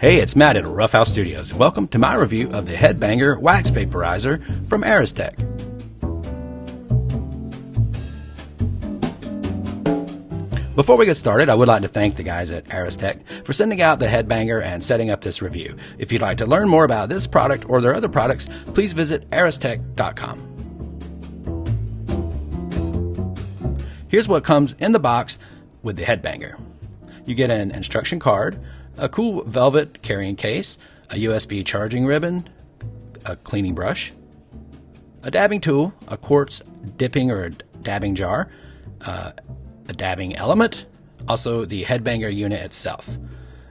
Hey, it's Matt at Rough House Studios, and welcome to my review of the Headbanger Wax Vaporizer from Aristech. Before we get started, I would like to thank the guys at Aristech for sending out the Headbanger and setting up this review. If you'd like to learn more about this product or their other products, please visit aristech.com. Here's what comes in the box with the Headbanger. You get an instruction card, a cool velvet carrying case, a USB charging ribbon, a cleaning brush, a dabbing tool, a quartz dipping or dabbing jar, a dabbing element, also the Headbanger unit itself.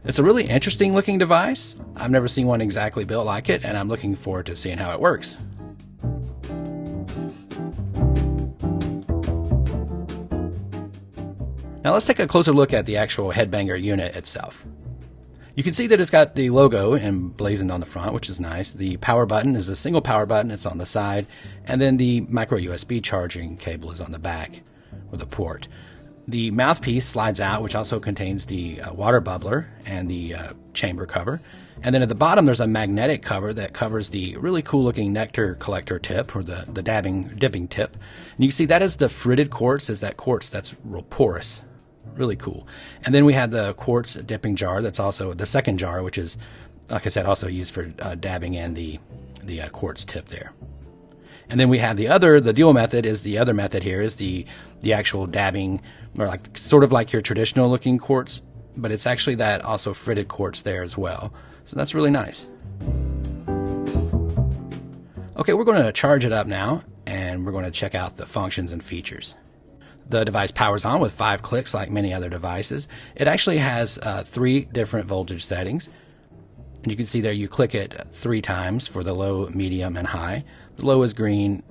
It's a really interesting looking device. I've never seen one exactly built like it, and I'm looking forward to seeing how it works. Now let's take a closer look at the actual Headbanger unit itself. You can see that it's got the logo emblazoned on the front, which is nice. The power button is a single power button. It's on the side. And then the micro USB charging cable is on the back with a port. The mouthpiece slides out, which also contains the water bubbler and the chamber cover. And then at the bottom, there's a magnetic cover that covers the really cool looking nectar collector tip, or the dipping tip. And you can see that is the fritted quartz, is that quartz that's real porous. Really cool. And then we have the quartz dipping jar. That's also the second jar, which is, like I said, also used for dabbing in the quartz tip there. And then we have the dual method is the other method here is the actual dabbing, or like sort of like your traditional looking quartz, but it's actually that also fritted quartz there as well. So that's really nice. Okay, we're going to charge it up now, and we're going to check out the functions and features. The device powers on with 5 clicks like many other devices. It actually has 3 different voltage settings. And you can see there you click it 3 times for the low, medium, and high. The low is green,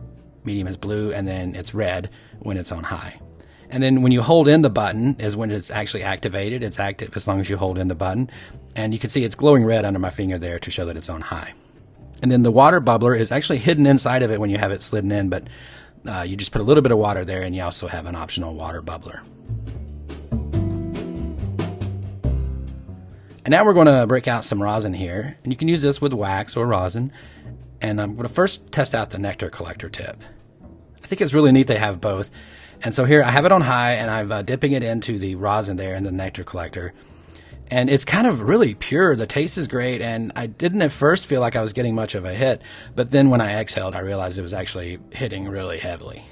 medium is blue, and then it's red when it's on high. And then when you hold in the button is when it's actually activated. It's active as long as you hold in the button. And you can see it's glowing red under my finger there to show that it's on high. And then the water bubbler is actually hidden inside of it when you have it slidden in, but you just put a little bit of water there, and you also have an optional water bubbler. And now we're going to break out some rosin here, and you can use this with wax or rosin. And I'm going to first test out the nectar collector tip. I think it's really neat they have both. And so here I have it on high, and I'm dipping it into the rosin there in the nectar collector. And it's kind of really pure. The taste is great, and I didn't at first feel like I was getting much of a hit, but then when I exhaled, I realized it was actually hitting really heavily.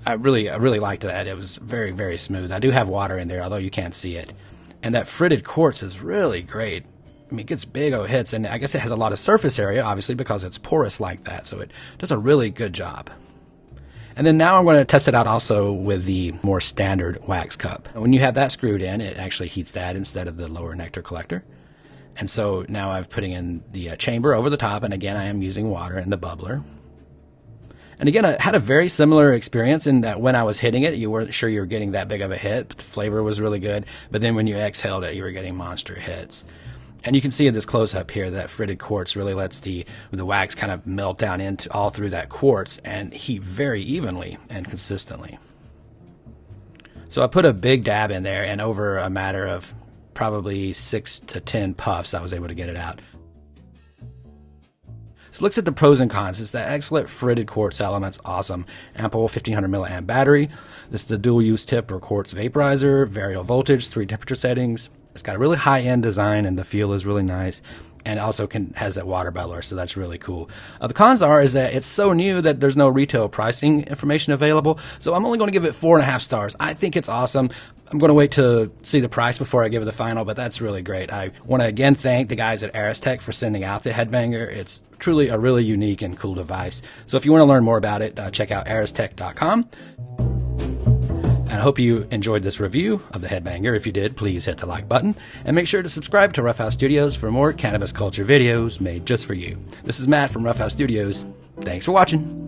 I really liked that. It was very, very smooth. I do have water in there, although you can't see it. And that fritted quartz is really great. I mean, it gets big old hits, and I guess it has a lot of surface area, obviously, because it's porous like that, so it does a really good job. And then now I'm going to test it out also with the more standard wax cup. When you have that screwed in, it actually heats that instead of the lower nectar collector. And so now I'm putting in the chamber over the top, and again I am using water in the bubbler. And again, I had a very similar experience in that when I was hitting it, you weren't sure you were getting that big of a hit, but the flavor was really good. But then when you exhaled it, you were getting monster hits. And you can see in this close-up here that fritted quartz really lets the wax kind of melt down into all through that quartz and heat very evenly and consistently. So I put a big dab in there, and over a matter of probably 6 to 10 puffs, I was able to get it out. So let's at the pros and cons. It's the excellent fritted quartz element's awesome. Ample 1500 milliamp battery. This is the dual use tip or quartz vaporizer, variable voltage, 3 temperature settings. It's got a really high-end design, and the feel is really nice, and it also has that water bubbler, so that's really cool. The cons is that it's so new that there's no retail pricing information available, so I'm only going to give it 4.5 stars. I think it's awesome. I'm going to wait to see the price before I give it the final, but that's really great. I want to again thank the guys at Aristech for sending out the Headbanger. It's truly a really unique and cool device. So if you want to learn more about it, check out aristech.com. And I hope you enjoyed this review of the Headbanger. If you did, please hit the like button and make sure to subscribe to Rough House Studios for more cannabis culture videos made just for you. This is Matt from Rough House Studios. Thanks for watching.